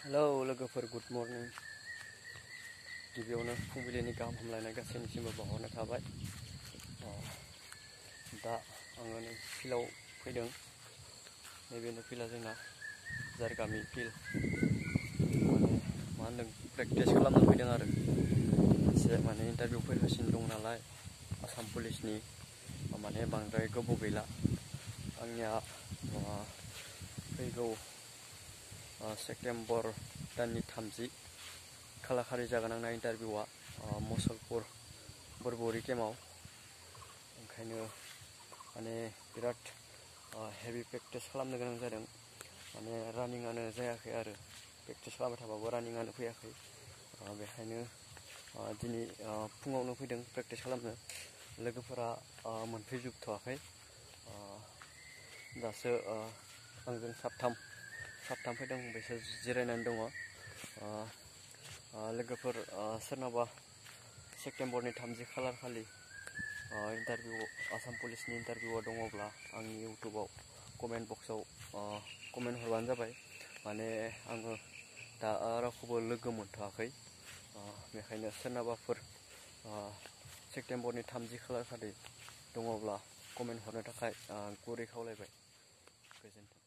Hello लोगोफोर, good morning. गिबियावनो फुंबिलिनि गाहाम हामलायनाय गासैनिसिमबो बावहरनाय थाबाय। दा आङो नै फिल्डआव फैदों। नैबेनो फिल्डआ जोंना जारगामि फिल्ड। माने मा होनदों, प्रेक्टिस खालामनो फैदों आरो मोनसे माने इन्टारभिउ फैगासिनो दं नालाय आसाम पुलिसनि। माने बांद्राय गोबाव गैला आंनिया फैगौ सेप्तेम्बर दाननि 30 खालारखालि जागोन आंना इन्टारभिउआ मुसलपुर बोरबरि केम्पआव। ओंखायनो माने बिराद हेभि प्रेक्टिस खालामनो गोनां जादों। माने रानिंआनो जायाखै आरो प्रेक्टिस खालामबाय थाबाबो रानिंआनो फैयाखै। बेखायनो दिनै फुङावनो फैदों प्रेक्टिस खालामनो। लोगोफोरा मोनफैजोबथ'वाखै। दासो आंजों साथाम फैदों, बिसोर जिरायनानै दङ। लोगोफोर सोरनाबा सेप्तेम्बरनि 30 खालार खालि इन्टारभिउ आसाम पुलिसनि इन्टारभिउआ दङब्ला आंनि इउटुबाव कमेन्ट बक्सआव कमेन्ट हरबानो जाबाय। माने आङो दा रावखौबो लोगो मोनथ'वाखै। बेखायनो सोरनाबाफोर सेप्तेम्बरनि 30 खालार खालि दङब्ला कमेन्ट हरनो थाखाय गुरै खावलायबाय। गोजोन्थों।